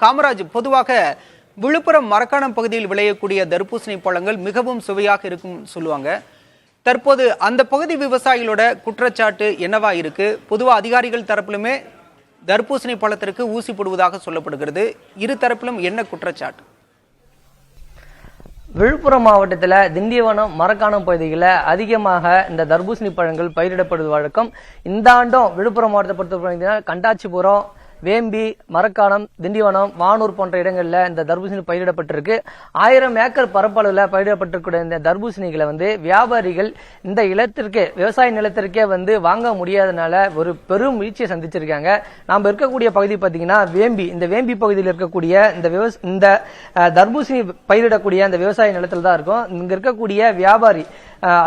காமராஜ், பொதுவாக விழுப்புரம் மரக்காணம் பகுதியில் விளையக்கூடிய தர்பூசணி பழங்கள் மிகவும் சுவையாக இருக்கும் சொல்லுவாங்க. தற்போது அந்த பகுதி விவசாயிகளோட குற்றச்சாட்டு என்னவா இருக்கு? பொதுவாக அதிகாரிகள் தரப்பிலுமே தர்பூசணி பழத்திற்கு ஊசி போடுவதாக சொல்லப்படுகிறது. இரு தரப்பிலும் என்ன குற்றச்சாட்டு? விழுப்புரம் மாவட்டத்தில் திண்டிவனம் மரக்காணம் பகுதிகளில் அதிகமாக இந்த தர்பூசணி பழங்கள் பயிரிடப்படுவது வழக்கம். இந்த ஆண்டும் விழுப்புரம் மாவட்டத்தை பொறுத்த கண்டாச்சிபுரம், வேம்பி, மரக்காணம், திண்டிவனம், வானூர் போன்ற இடங்களில் இந்த தர்பூசணி பயிரிடப்பட்டிருக்கு. 1000 ஏக்கர் பரப்பளவில் பயிரிடப்பட்டிருக்கிற இந்த தர்பூசணிகளை வியாபாரிகள் இந்த இடத்திற்கே, விவசாய நிலத்திற்கே வாங்க முடியாதனால ஒரு பெரும் வீழ்ச்சியை சந்திச்சிருக்காங்க. நாம் இருக்கக்கூடிய பகுதி பார்த்தீங்கன்னா வேம்பி. இந்த வேம்பி பகுதியில் இருக்கக்கூடிய இந்த தர்பூசணி பயிரிடக்கூடிய அந்த விவசாய நிலத்தில் தான் இருக்கும். இங்க இருக்கக்கூடிய வியாபாரி,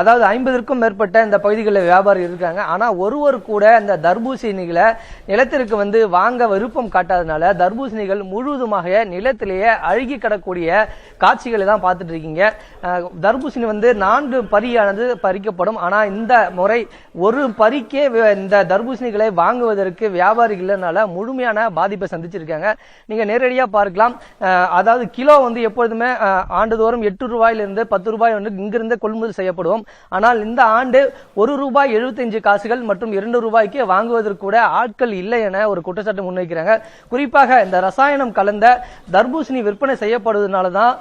அதாவது 50க்கும் மேற்பட்ட இந்த பகுதிகளில் வியாபாரி இருக்காங்க. ஆனா ஒருவர் கூட இந்த தர்பூசணிகளை நிலத்திற்கு வாங்க விருப்பம் காட்டாதனால தர்பூசணிகள் முழுவதுமாக நிலத்திலேயே அழுகி கிடக்கூடிய காட்சிகளை தான் பார்த்துட்டு இருக்கீங்க. தர்பூசணி 4 பரியானது பறிக்கப்படும். ஆனா இந்த முறை ஒரு பறிக்கே இந்த தர்பூசணிகளை வாங்குவதற்கு வியாபாரிகள் இல்லைனால முழுமையான பாதிப்பை சந்திச்சிருக்காங்க. நீங்க நேரடியா பார்க்கலாம். அதாவது கிலோ எப்பொழுதுமே ஆண்டுதோறும் 8 ரூபாயிலிருந்து 10 ரூபாய் இங்கிருந்து கொள்முதல் செய்யப்படும். ஆனால் இந்த ஆண்டு 1 ரூபாய் 75 காசுகள் மற்றும் 2 ரூபாய்க்கு வாங்குவதற்கு கூட ஆட்கள் இல்லை என ஒரு குற்றச்சாட்டு முன்வைக்கிறாங்க. குறிப்பாக இந்த ரசாயனம் கலந்த தர்பூசணி விற்பனை செய்யப்படுவதனாலதான்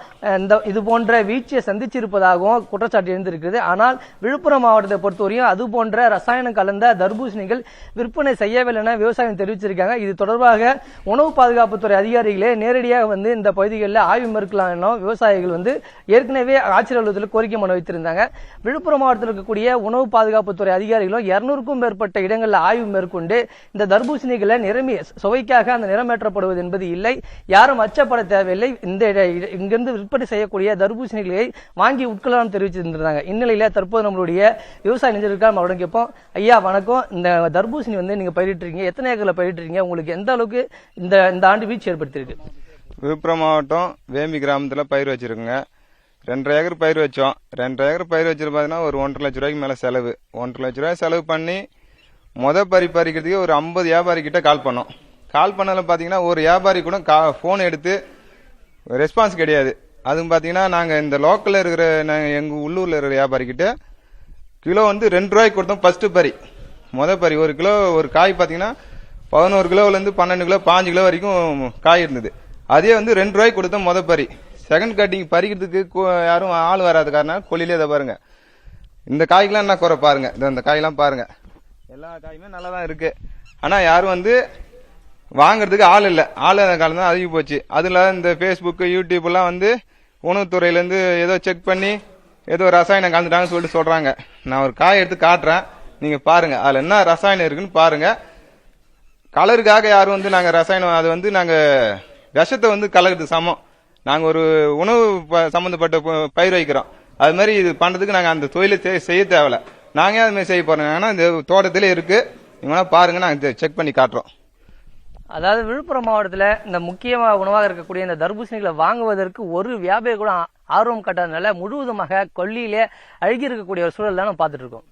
இது போன்ற வீழ்ச்சியை சந்திச்சிருப்பதாகவும் குற்றச்சாட்டு எழுந்திருக்கிறது. ஆனால் விழுப்புரம் மாவட்டத்தை பொறுத்தவரையும் அது போன்ற ரசாயனம் கலந்த தர்பூசணிகள் விற்பனை செய்யவில்லை என விவசாயம் தெரிவிச்சிருக்காங்க. இது தொடர்பாக உணவு பாதுகாப்புத்துறை அதிகாரிகளே நேரடியாக இந்த பகுதிகளில் ஆய்வு மேற்கொள்ளலாம் என விவசாயிகள் ஏற்கனவே ஆட்சியர் அலுவலகத்தில் கோரிக்கை மனு வைத்திருந்தாங்க. விழுப்புரம் மாவட்டத்தில் இருக்கக்கூடிய உணவு பாதுகாப்புத்துறை அதிகாரிகளும் 200க்கும் மேற்பட்ட இடங்களில் ஆய்வு மேற்கொண்டு இந்த தர்பூசணிகளை நிரம்பி சுவைக்காக அந்த நிறமேற்றப்படுவது என்பது இல்லை, யாரும் அச்சப்பட தேவையில்லை, இங்கிருந்து விற்பனை செய்யக்கூடிய தர்பூசணிகளை வாங்கி உட்கொள்ளலாம் தெரிவிச்சிருந்தாங்க. இந்நிலையில தற்போது நம்மளுடைய விவசாய நிலையத்திற்காக அவருடன் கேட்போம். ஐயா வணக்கம். இந்த தர்பூசணி நீங்க பயிரிட்டுறீங்க, எத்தனை ஏக்கர்ல பயிரிட்டுறீங்க? உங்களுக்கு எந்த அளவுக்கு இந்த ஆண்டு வீழ்ச்சி ஏற்படுத்திருக்கு? விழுப்புரம் மாவட்டம் வேம்பி கிராமத்துல பயிர் வச்சிருக்குங்க. 2 ஏக்கர் பயிர் வச்சோம். 2 ஏக்கர் பயிர் வச்சிரு பாத்தீங்கன்னா ஒரு 1,50,000 ரூபாய்க்கு மேல செலவு. 1,50,000 ரூபாய் செலவு பண்ணி பறிக்கிறதுக்கு ஒரு 50 வியாபாரி கிட்ட கால் பண்ணோம். கால் பண்ணல பாத்தீங்கன்னா ஒரு வியாபாரி கூட போன் எடுத்து ரெஸ்பான்ஸ் கிடையாது. அதுவும் பாத்தீங்கன்னா நாங்க இந்த லோக்கல்ல இருக்கிற எங்க உள்ளூர்ல இருக்கிற வியாபாரி கிட்ட கிலோ 2 ரூபாய்க்கு கொடுத்தோம். ஃபர்ஸ்ட் பறி பறி 1 கிலோ ஒரு காய் பாத்தீங்கன்னா 11 கிலோல இருந்து 12 கிலோ 5 கிலோ வரைக்கும் காய் இருந்தது. அதே 2 ரூபாய்க்கு கொடுத்தோம் பறி. செகண்ட் கட்டிங் பறிக்கிறதுக்கு யாரும் ஆள் வராத காரணம் கொல்லிலே இதை பாருங்க. இந்த காய்க்கெல்லாம் என்ன குறை பாருங்க. இந்த காயெல்லாம் பாருங்க, எல்லா காயுமே நல்லா தான் இருக்கு. ஆனா யாரும் வாங்கறதுக்கு ஆள் இல்ல. ஆள் காலம் தான் அதிகி போச்சு. அதுல இந்த பேஸ்புக், யூடியூப் எல்லாம் உணவுத்துறையில இருந்து ஏதோ செக் பண்ணி ஏதோ ரசாயனம் கலந்துட்டாங்கன்னு சொல்லிட்டு சொல்றாங்க. நான் ஒரு காய் எடுத்து காட்டுறேன், நீங்க பாருங்க அதுல என்ன ரசாயனம் இருக்குன்னு பாருங்க. கலருக்காக யாரும் நாங்க ரசாயனம் அது நாங்க விஷத்தை கலருக்கு சமம். நாங்க ஒரு உணவு சம்பந்தப்பட்ட பயிர் வைக்கிறோம். அது மாதிரி இது பண்றதுக்கு நாங்க அந்த தொழிலை செய்ய தேவையில்ல. நாங்க அது மாதிரி செய்ய போறோம். இந்த தோட்டத்திலே இருக்கு, நீங்க பாருங்க, நாங்க செக் பண்ணி காட்டுறோம். அதாவது விழுப்புரம் மாவட்டத்தில் இந்த முக்கியமாக உணவாக இருக்கக்கூடிய இந்த தர்பூசணிகளை வாங்குவதற்கு ஒரு வியாபாரி கூட ஆர்வம் காட்டாதனால முழுவதுமாக கொல்லியிலே அழுகி இருக்கக்கூடிய ஒரு சூழல் தான் நம்ம பார்த்துட்டு இருக்கோம்.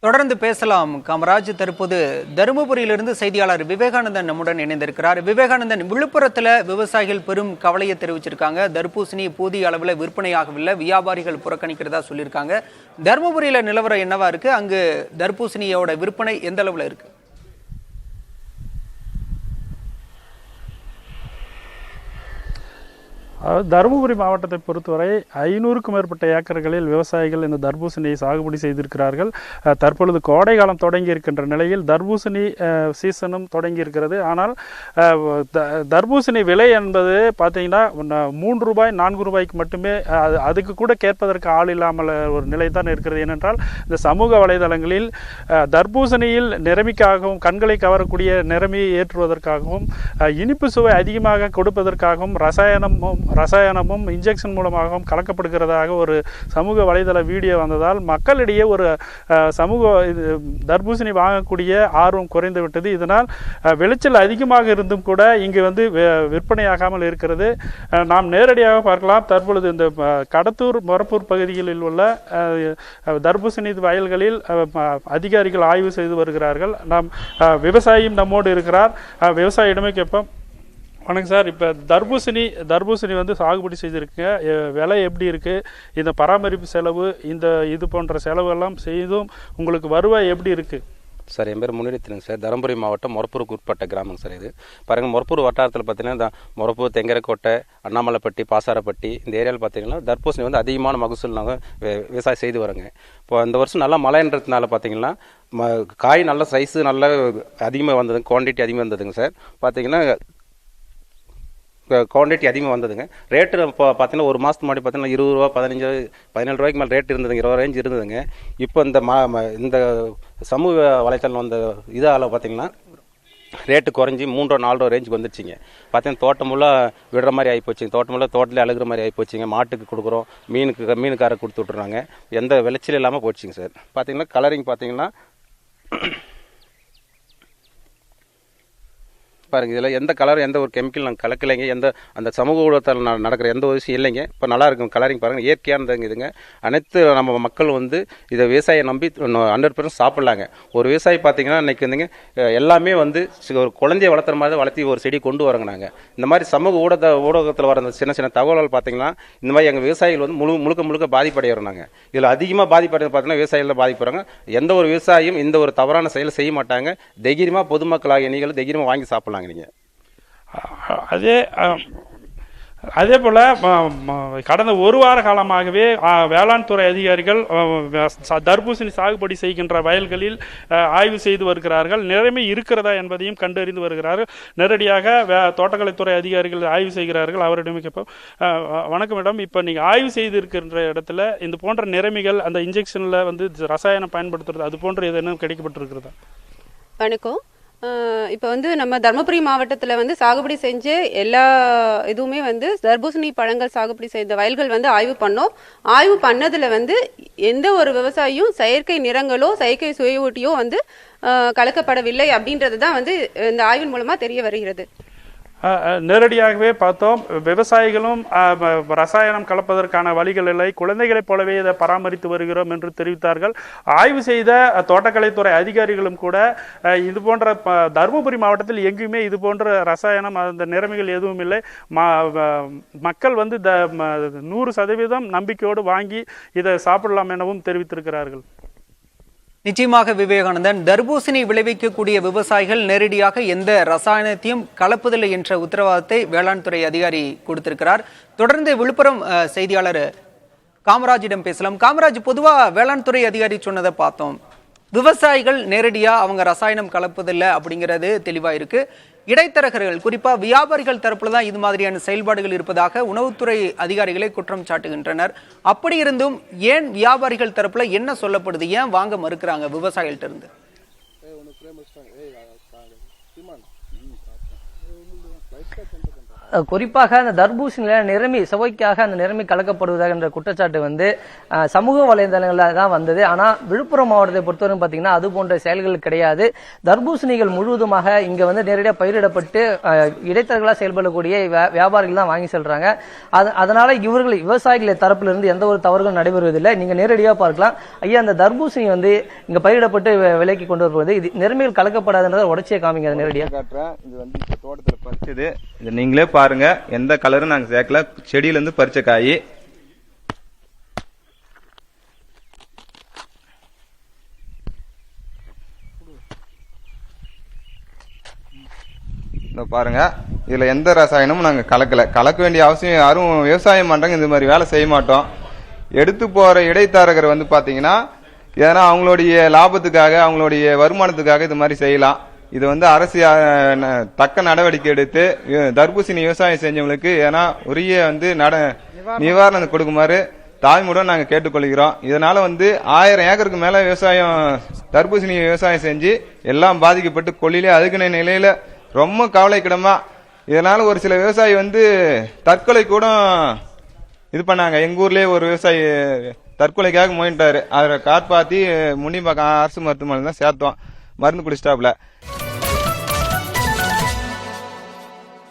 தொடர்ந்து பேசலாம் காமராஜ். தற்போது தருமபுரியிலிருந்து செய்தியாளர் விவேகானந்தன் நம்முடன் இணைந்திருக்கிறார். விவேகானந்தன், விழுப்புரத்துல விவசாயிகள் பெரும் கவலையை தெரிவிச்சிருக்காங்க. தர்பூசணி போதிய அளவில் விற்பனையாகவில்லை, வியாபாரிகள் புறக்கணிக்கிறதா சொல்லியிருக்காங்க. தருமபுரியில நிலவரம் என்னவா இருக்கு? அங்கு தர்பூசணியோட விற்பனை எந்த அளவுல இருக்கு? தருமபுரி மாவட்டத்தை பொறுத்தவரை 500க்கும் மேற்பட்ட ஏக்கர்களில் விவசாயிகள் இந்த தர்பூசணியை சாகுபடி செய்திருக்கிறார்கள். தற்பொழுது கோடை காலம் தொடங்கி இருக்கின்ற நிலையில் தர்பூசணி சீசனும் தொடங்கி இருக்கிறது. ஆனால் தர்பூசணி விலை என்பது பார்த்தீங்கன்னா 3 ரூபாய் 4 ரூபாய்க்கு மட்டுமே, அதுக்கு கூட கேட்பதற்கு ஆள் இல்லாமல் ஒரு நிலை தான் இருக்கிறது. ஏனென்றால் இந்த சமூக வலைதளங்களில் தர்பூசணியில் நிறமிக்காகவும் கண்களை கவரக்கூடிய நிறமியை ஏற்றுவதற்காகவும் இனிப்பு சுவை அதிகமாக கொடுப்பதற்காகவும் ரசாயனமும் இன்ஜெக்ஷன் மூலமாகவும் கலக்கப்படுகிறதாக ஒரு சமூக வலைதள வீடியோ வந்ததால் மக்களிடையே ஒரு தர்பூசணி வாங்கக்கூடிய ஆர்வம் குறைந்து விட்டது. இதனால் விளைச்சல் அதிகமாக இருந்தும் கூட இங்கு விற்பனையாகாமல் இருக்கிறது. நாம் நேரடியாக பார்க்கலாம். தற்பொழுது இந்த கடத்தூர் மொரப்பூர் பகுதிகளில் உள்ள தர்பூசணி வயல்களில் அதிகாரிகள் ஆய்வு செய்து வருகிறார்கள். நாம் விவசாயியும் நம்மோடு இருக்கிறார். விவசாயியிடமே கேட்போம். வணக்கம் சார். இப்போ தர்பூசணி வந்து சாகுபடி செய்திருக்குங்க. விலை எப்படி இருக்குது? இந்த பராமரிப்பு செலவு, இது போன்ற செலவெல்லாம் செய்தும் உங்களுக்கு வருவாய் எப்படி இருக்குது? சார், என் பேர் முன்னிறுத்தினுங்க சார். தருமபுரி மாவட்டம் மொரப்பூருக்கு உட்பட்ட கிராமங்க சார் இது. பாருங்கள், மொரப்பூர் வட்டாரத்தில் பார்த்தீங்கன்னா இந்த மொரப்பூர், தெங்கரக்கோட்டை, அண்ணாமலைப்பட்டி, பாசாரப்பட்டி இந்த ஏரியாவில் பார்த்தீங்கன்னா தர்பூசணி வந்து அதிகமான மகசூல் நாங்கள் விவசாயம் செய்து வரோங்க. இப்போ இந்த வருஷம் நல்லா மழைன்றதுனால பார்த்தீங்கன்னா காய் நல்ல சைஸு நல்லா அதிகமாக வந்ததுங்க, குவான்டிட்டி அதிகமாக வந்ததுங்க சார். பார்த்தீங்கன்னா குவான்டிட்டி அதிகமாக வந்ததுங்க. ரேட்டு இப்போ பார்த்தீங்கன்னா ஒரு மாதத்துக்கு முன்னாடி பார்த்தீங்கன்னா 20 ரூபா, 15, 17 ரூபாய்க்கு மேலே ரேட் இருந்ததுங்க, 20 ரேஞ்ச் இருந்ததுங்க. இப்போ இந்த சமூக வலைத்தளம் வந்த இதால் பார்த்தீங்கன்னா ரேட்டு குறைஞ்சி 3 ரூபா 4 ரூபா ரேஞ்சுக்கு வந்துருச்சுங்க. பார்த்தீங்கன்னா தோட்டமெல்லாம் விடுற மாதிரி ஆகிப்போச்சுங்க, தோட்டத்திலே அழுகிற மாதிரி ஆகிப்போச்சுங்க. மாட்டுக்கு கொடுக்குறோம், மீனுக்கார கொடுத்து விட்டுறாங்க, எந்த விளைச்சல் இல்லாமல் போச்சுங்க சார். பார்த்தீங்கன்னா கலரிங் பார்த்தீங்கன்னா பாருங்கள், இதில் எந்த கலரும் எந்த ஒரு கெமிக்கல் நாங்கள் கலக்கலைங்க. அந்த சமூக ஊடகத்தில் நடக்கிற எந்த ஒரு விஷயம் இல்லைங்க. இப்போ நல்லா இருக்கும் கலரிங் பாருங்கள், இயற்கையானதுங்க இதுங்க. அனைத்து நம்ம மக்கள் வந்து இதை விவசாயம் நம்பி 100% சாப்பிட்லாங்க. ஒரு விவசாயி பார்த்தீங்கன்னா இன்றைக்கி வந்துங்க எல்லாமே வந்து ஒரு குழந்தைய வளர்த்துற மாதிரி வளர்த்தி ஒரு செடி கொண்டு வரோங்க நாங்கள். இந்த மாதிரி சமூக ஊடகத்தில் வர அந்த சின்ன சின்ன தகவல்கள் பார்த்தீங்கன்னா இந்த மாதிரி எங்கள் விவசாயிகள் வந்து முழுக்க பாதிப்படைகிறோம் நாங்கள். இதில் அதிகமாக பாதிப்படைகிறது பார்த்தீங்கன்னா விவசாயிகள் பாதிப்படுறாங்க. எந்த ஒரு விவசாயியும் இந்த ஒரு தவறான செயலை செய்ய மாட்டாங்க. தைரியமாக பொதுமக்களாகிய நீங்கள் தைரியமாக வாங்கி சாப்பிட்லாங்க. அதே போல் கடந்த ஒரு வார காலமாகவே வேளாண் துறை அதிகாரிகள் தர்பூசணி சாகுபடி செய்கின்ற வயல்களில் ஆய்வு செய்து வருகிறார்கள். நிலைமை இருக்கிறதா என்பதையும் கண்டறிந்து வருகிறார்கள். நேரடியாக தோட்டக்கலைத்துறை அதிகாரிகள் ஆய்வு செய்கிறார்கள். அவரிடம் கேட்போம். வணக்கம் மேடம், இப்போ நீங்கள் ஆய்வு செய்து இருக்கின்ற இடத்துல இந்த போன்ற நிலைமைகள், அந்த இன்ஜெக்ஷனில் வந்து ரசாயனம் பயன்படுத்துறது, அது போன்ற எதுவும் கிடைக்கப்பட்டிருக்கிறதா? வணக்கம். இப்போ வந்து நம்ம தருமபுரி மாவட்டத்தில் வந்து சாகுபடி செஞ்ச எல்லா இதுவுமே வந்து தர்பூசணி பழங்கள் சாகுபடி செய்த வயல்கள் வந்து ஆய்வு பண்ணோம். ஆய்வு பண்ணதில் வந்து எந்த ஒரு விவசாயியும் செயற்கை நிறங்களோ செயற்கை சுவையூட்டியோ வந்து கலக்கப்படவில்லை அப்படின்றது தான் வந்து இந்த ஆய்வின் மூலமாக தெரிய வருகிறது. நேரடியாகவே பார்த்தோம், விவசாயிகளும் ரசாயனம் கலப்பதற்கான வழிகள் இல்லை, குழந்தைகளைப் போலவே இதை பராமரித்து வருகிறோம் என்று தெரிவித்தார்கள். ஆய்வு செய்த தோட்டக்கலைத்துறை அதிகாரிகளும் கூட இது போன்ற தருமபுரி மாவட்டத்தில் எங்குமே இது போன்ற ரசாயனம் அந்த நிலைமைகள் எதுவும் இல்லை, மக்கள் வந்து 100% நம்பிக்கையோடு வாங்கி இதை சாப்பிடலாம் எனவும் தெரிவித்திருக்கிறார்கள். நிச்சயமாக விவேகானந்தன், தர்பூசணி விளைவிக்கக்கூடிய விவசாயிகள் நேரடியாக எந்த ரசாயனத்தையும் கலப்பதில்லை என்ற உத்தரவாதத்தை வேளாண் துறை அதிகாரி கொடுத்திருக்கிறார். தொடர்ந்து விழுப்புரம் செய்தியாளர் காமராஜிடம் பேசலாம். காமராஜ், பொதுவா வேளாண் துறை அதிகாரி சொன்னதை பார்த்தோம், விவசாயிகள் நேரடியா அவங்க ரசாயனம் கலப்பதில்லை அப்படிங்கிறது தெளிவா இருக்கு. இடைத்தரகர்கள், குறிப்பா வியாபாரிகள் தரப்புல தான் இது மாதிரியான செயல்பாடுகள் இருப்பதாக உணவுத்துறை அதிகாரிகளை குற்றம் சாட்டுகின்றனர். அப்படி இருந்தும் ஏன் வியாபாரிகள் தரப்புல என்ன சொல்லப்படுது, ஏன் வாங்க மறுக்கிறாங்க விவசாயிகள்ட்ட இருந்து? குறிப்பாக அந்த தர்பூசணியில நிறமி சுவைக்காக அந்த நிறமி கலக்கப்படுவதாக என்ற குற்றச்சாட்டு வந்து சமூக வலைதளங்களில் தான் வந்தது. ஆனா விழுப்புரம் மாவட்டத்தை பொறுத்தவரை பார்த்தீங்கன்னா அது போன்ற செயல்கள் கிடையாது. தர்பூசணிகள் முழுவதுமாக இங்க வந்து நேரடியாக பயிரிடப்பட்டு இடைத்தரகர்களாக செயல்படக்கூடிய வியாபாரிகள் தான் வாங்கி செல்றாங்க. அதனால இவர்கள் விவசாயிகளை தரப்பிலிருந்து எந்த ஒரு தவறுகள் நடைபெறுவதில்லை. நீங்க நேரடியாக பார்க்கலாம். ஐயா, அந்த தர்பூசணி வந்து இங்க பயிரிடப்பட்டு விலைக்கு கொண்டு வருவது இது நிறமிகள் கலக்கப்படாதுன்றதை உடச்சியே காமிங்க. அதை நேரடியாக காட்டுறேன். இது வந்து தோட்டத்தில் பறிச்சது, இது நீங்களே பாருங்க, எந்த கலரும் நாங்க சேர்க்கல, செடியில இருந்து பறிச்ச காய். பாருங்க, இதுல எந்த ரசாயனமும் நாங்க கலக்க வேண்டிய அவசியம், யாரும் விவசாயம் பண்றாங்க இந்த மாதிரி வேலை செய்ய மாட்டோம். எடுத்து போற இடைத்தரகர் வந்து பாத்தீங்கன்னா ஏன்னா அவங்களுடைய லாபத்துக்காக அவங்களுடைய வருமானத்துக்காக இது மாதிரி செய்யலாம். இது வந்து அரசு தக்க நடவடிக்கை எடுத்து தர்பூசணி விவசாயம் செஞ்சவங்களுக்கு ஏன்னா உரிய வந்து நிவாரணம் கொடுக்குமாறு தாய்மூடன் நாங்க கேட்டுக்கொள்கிறோம். இதனால வந்து 1000 ஏக்கருக்கு மேல விவசாயம் தர்பூசணி விவசாயம் செஞ்சு எல்லாம் பாதிக்கப்பட்டு கொள்ளிலே அதுக்குன நிலையில ரொம்ப கவலைக்கிடமா. இதனால ஒரு சில விவசாயி வந்து தற்கொலை கூட இது பண்ணாங்க. எங்க ஊர்லயே ஒரு விவசாயி தற்கொலைக்காக முயன்றாரு. அதை காப்பாத்தி முன்னிப்பாக்கம் அரசு மருத்துவமனை தான் சேர்த்தோம், மருந்து குடிச்சிட்டாப்ல.